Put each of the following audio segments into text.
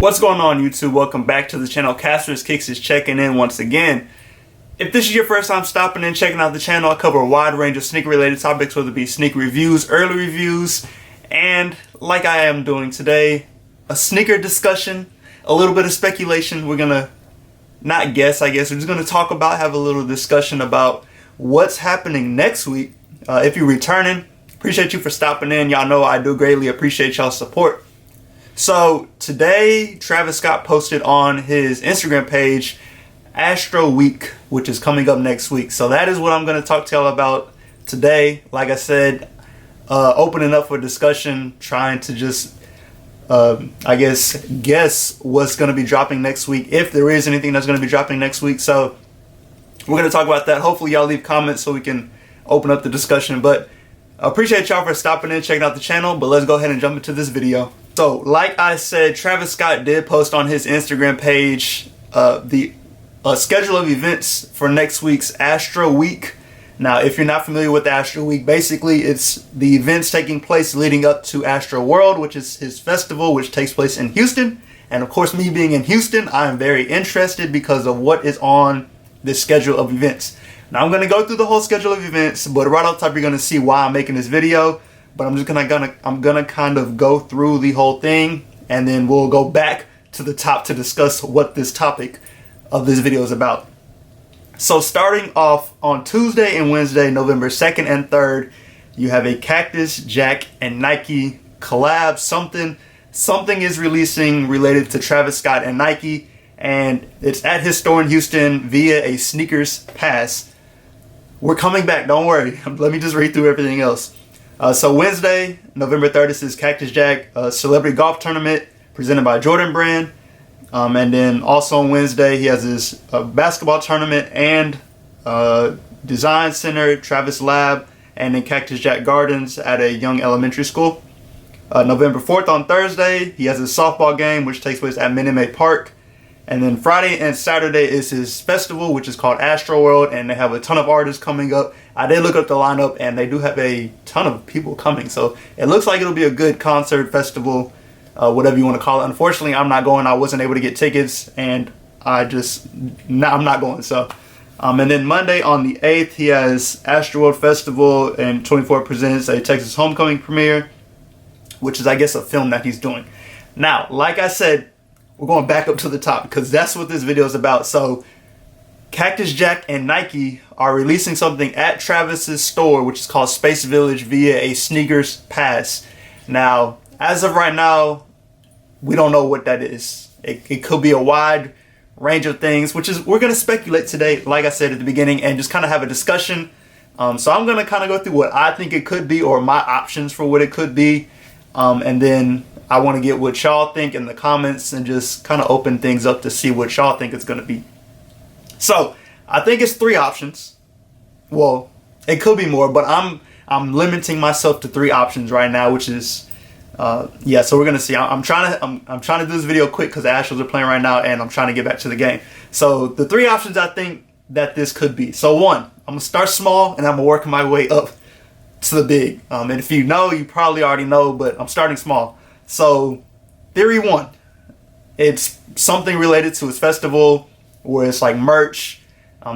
What's going on, YouTube? Welcome back to the channel. Cactus Kicks is checking in once again. If this is your first time stopping in, checking out the channel, I cover a wide range of sneaker related topics, whether it be sneaker reviews, early reviews, and like I am doing today, a sneaker discussion, a little bit of speculation. We're gonna not guess, I guess. We're just gonna talk about, have a little discussion about what's happening next week. If you're returning, appreciate you for stopping in. Y'all know I do greatly appreciate y'all's support. So today, Travis Scott posted on his Instagram page Astro Week, which is coming up next week. So that is what I'm going to talk to y'all about today. Like I said, opening up for discussion, trying to just, I guess what's going to be dropping next week, if there is anything that's going to be dropping next week. So we're going to talk about that. Hopefully y'all leave comments so we can open up the discussion. But I appreciate y'all for stopping in, checking out the channel. But let's go ahead and jump into this video. So, like I said, Travis Scott did post on his Instagram page the schedule of events for next week's Astro Week. Now, if you're not familiar with Astro Week, basically it's the events taking place leading up to Astro World, which is his festival, which takes place in Houston. And of course, me being in Houston, I am very interested because of what is on this schedule of events. Now, I'm going to go through the whole schedule of events, but right off the top, you're going to see why I'm making this video. But I'm just gonna kind of go through the whole thing, and then we'll go back to the top to discuss what this topic of this video is about. So starting off on Tuesday and Wednesday, November 2nd and 3rd, you have a Cactus, Jack, and Nike collab. Something is releasing related to Travis Scott and Nike, and it's at his store in Houston via a Snkrs pass. We're coming back, don't worry. Let me just read through everything else. So Wednesday, November 3rd, this is Cactus Jack Celebrity Golf Tournament presented by Jordan Brand. And then also on Wednesday, he has his basketball tournament and design center, Travis Lab, and then Cactus Jack Gardens at a young elementary school. November 4th on Thursday, he has his softball game, which takes place at Minute Maid Park. And then Friday and Saturday is his festival, which is called Astro World, and they have a ton of artists coming up. I did look up the lineup, and they do have a ton of people coming. So it looks like it'll be a good concert, festival, whatever you want to call it. Unfortunately, I'm not going. I wasn't able to get tickets, and I'm not going. So, and then Monday on the 8th, he has Astro World Festival, and 24 presents a Texas Homecoming premiere, which is, I guess, a film that he's doing. Now, like I said, we're going back up to the top because that's what this video is about. So Cactus Jack and Nike are releasing something at Travis's store, which is called Space Village, via a Snkrs pass. Now, as of right now, we don't know what that is. It could be a wide range of things, which is, we're going to speculate today, like I said at the beginning, and just kind of have a discussion. So I'm going to kind of go through what I think it could be, or my options for what it could be. And then I want to get what y'all think in the comments and just kind of open things up to see what y'all think it's going to be. So I think it's 3 options. Well, it could be more, but I'm limiting myself to 3 options right now, which is yeah. So we're gonna see. I'm trying to do this video quick because the Astros are playing right now, and I'm trying to get back to the game. So the 3 options I think that this could be. So 1, I'm gonna start small and I'm gonna work my way up to the big. And if you know, you probably already know, but I'm starting small. So theory 1, it's something related to his festival, where it's like merch.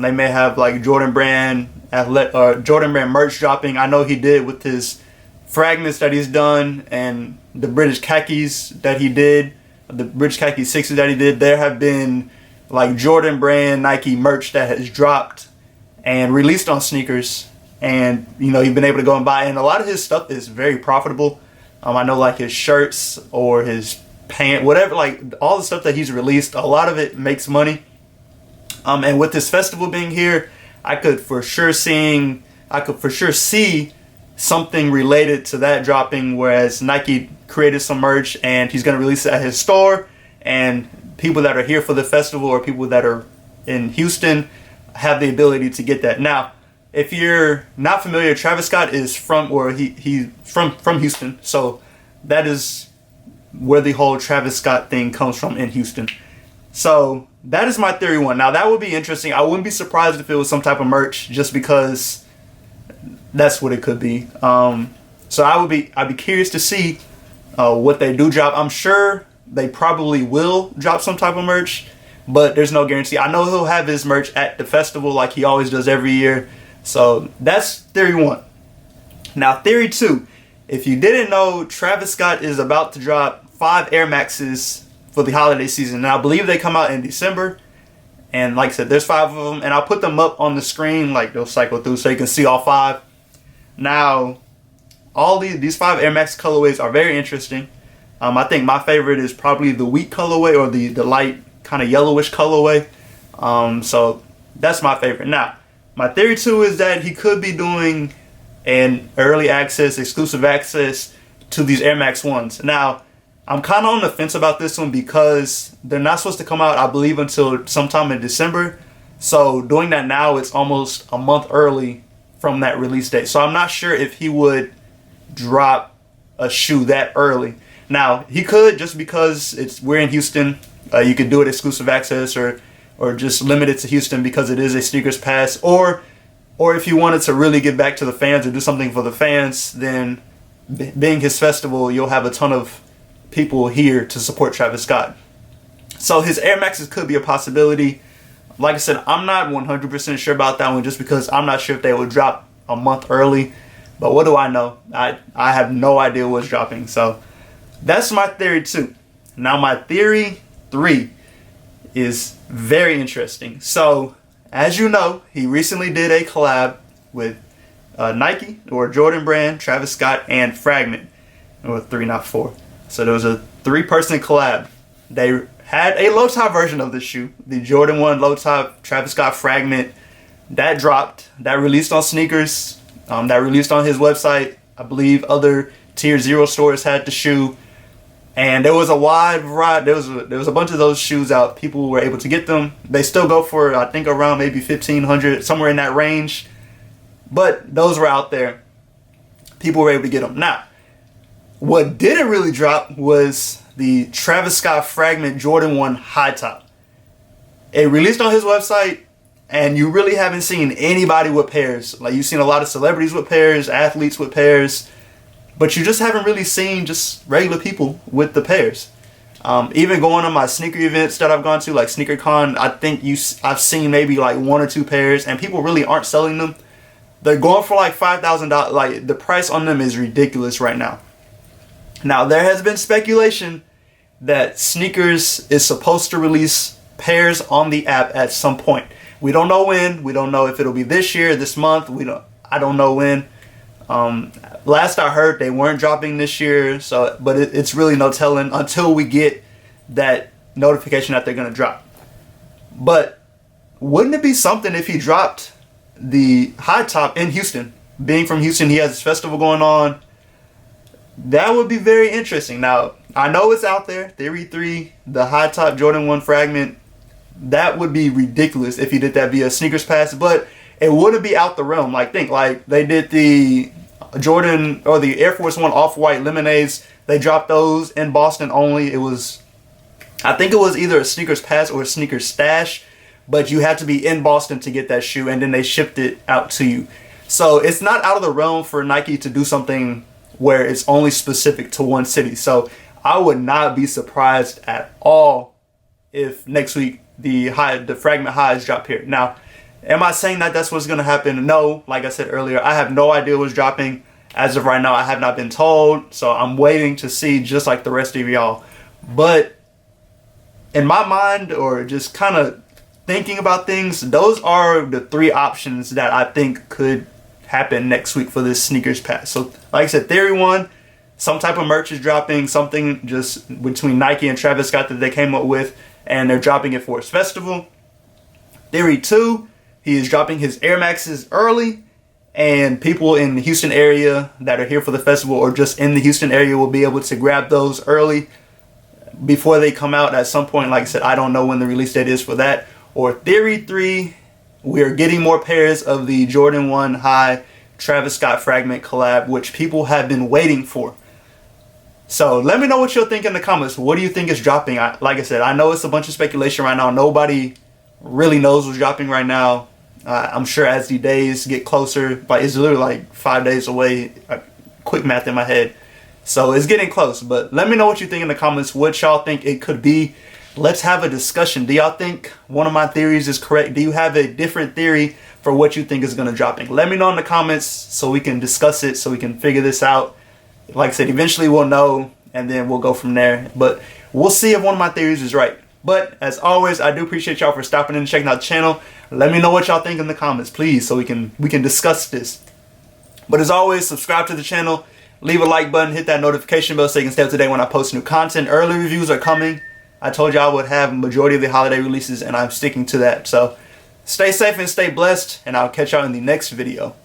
They may have like Jordan Brand merch dropping. I know he did with his fragments that he's done, and the British khakis that he did, the British khaki 6s that he did. There have been like Jordan Brand Nike merch that has dropped and released on Snkrs, and you know, you've been able to go and buy. And a lot of his stuff is very profitable. I know like his shirts or his pant, whatever, like all the stuff that he's released, a lot of it makes money. And with this festival being here, I could for sure see something related to that dropping, whereas Nike created some merch and he's going to release it at his store, and people that are here for the festival or people that are in Houston have the ability to get that. Now, if you're not familiar, Travis Scott is from Houston, so that is where the whole Travis Scott thing comes from, in Houston. So that is my theory 1. Now that would be interesting. I wouldn't be surprised if it was some type of merch, just because that's what it could be. So I'd be curious to see what they do drop. I'm sure they probably will drop some type of merch, but there's no guarantee. I know he'll have his merch at the festival like he always does every year. So that's theory 1. Now theory 2, if you didn't know, Travis Scott is about to drop 5 Air Maxes for the holiday season. Now I believe they come out in December. And like I said, there's 5 of them. And I'll put them up on the screen, like they'll cycle through so you can see all 5. Now, all these 5 Air Max colorways are very interesting. I think my favorite is probably the wheat colorway, or the light kind of yellowish colorway. So that's my favorite. Now, my theory 2 is that he could be doing an early access, exclusive access to these Air Max 1s. Now, I'm kind of on the fence about this one because they're not supposed to come out, I believe, until sometime in December. So doing that now, it's almost a month early from that release date. So I'm not sure if he would drop a shoe that early. Now, he could, just because we're in Houston. You could do it exclusive access, or just limit it to Houston because it is a sneakers pass. Or if you wanted to really get back to the fans or do something for the fans, then being his festival, you'll have a ton of people here to support Travis Scott. So his Air Maxes could be a possibility. Like I said, I'm not 100% sure about that one, just because I'm not sure if they will drop a month early. But what do I know? I have no idea what's dropping. So that's my theory 2. Now my theory 3 is very interesting. So as you know, he recently did a collab with Nike, or Jordan Brand, Travis Scott, and Fragment. Or 3, not 4. So there was a 3-person collab. They had a low top version of the shoe, the Jordan 1 low top Travis Scott Fragment. That dropped. That released on Snkrs. That released on his website. I believe other Tier 0 stores had the shoe. And there was a wide variety. There was a bunch of those shoes out. People were able to get them. They still go for, I think, around maybe $1,500, somewhere in that range. But those were out there. People were able to get them. Now, what didn't really drop was the Travis Scott Fragment Jordan 1 high top. It released on his website, and you really haven't seen anybody with pairs. Like, you've seen a lot of celebrities with pairs, athletes with pairs, but you just haven't really seen just regular people with the pairs. Even going on my sneaker events that I've gone to, like SneakerCon, I think I've seen maybe like 1 or 2 pairs, and people really aren't selling them. They're going for like $5,000. Like, the price on them is ridiculous right now. Now, there has been speculation that Snkrs is supposed to release pairs on the app at some point. We don't know when. We don't know if it'll be this year, this month. I don't know when. Last I heard, they weren't dropping this year. But it's really no telling until we get that notification that they're going to drop. But wouldn't it be something if he dropped the high top in Houston? Being from Houston, he has his festival going on. That would be very interesting. Now, I know it's out there. Theory 3, the high top Jordan 1 Fragment. That would be ridiculous if he did that via Snkrs Pass, but it wouldn't be out the realm. Like, think, like, they did the Jordan, or the Air Force 1 Off-White Lemonades. They dropped those in Boston only. I think it was either a Snkrs Pass or a Snkrs Stash, but you had to be in Boston to get that shoe, and then they shipped it out to you. So it's not out of the realm for Nike to do something where it's only specific to one city. So I would not be surprised at all if next week the Fragment highs drop here. Now, am I saying that that's what's going to happen? No. Like I said earlier, I have no idea what's dropping. As of right now, I have not been told. So I'm waiting to see, just like the rest of y'all. But in my mind, or just kind of thinking about things, those are the 3 options that I think could happen next week for this Snkrs Pass. So like I said, theory 1, some type of merch is dropping, something just between Nike and Travis Scott that they came up with, and they're dropping it for his festival. Theory 2, he is dropping his Air Maxes early, and people in the Houston area that are here for the festival, or just in the Houston area, will be able to grab those early before they come out at some point. Like I said, I don't know when the release date is for that. Or theory 3, we are getting more pairs of the Jordan 1 high Travis Scott Fragment collab, which people have been waiting for. So let me know what you'll think in the comments. What do you think is dropping? Like I said, I know it's a bunch of speculation right now. Nobody really knows what's dropping right now. I'm sure as the days get closer, but it's literally like 5 days away. Quick math in my head. So it's getting close, but let me know what you think in the comments, what y'all think it could be. Let's have a discussion. Do y'all think one of my theories is correct? Do you have a different theory for what you think is going to drop? Let me know in the comments so we can discuss it, so we can figure this out. Like I said, eventually we'll know, and then we'll go from there. But we'll see if one of my theories is right. But as always, I do appreciate y'all for stopping in and checking out the channel. Let me know what y'all think in the comments, please, so we can discuss this. But as always, subscribe to the channel, leave a like button, hit that notification bell so you can stay up to date when I post new content. Early reviews are coming. I told you I would have majority of the holiday releases, and I'm sticking to that. So stay safe and stay blessed, and I'll catch y'all in the next video.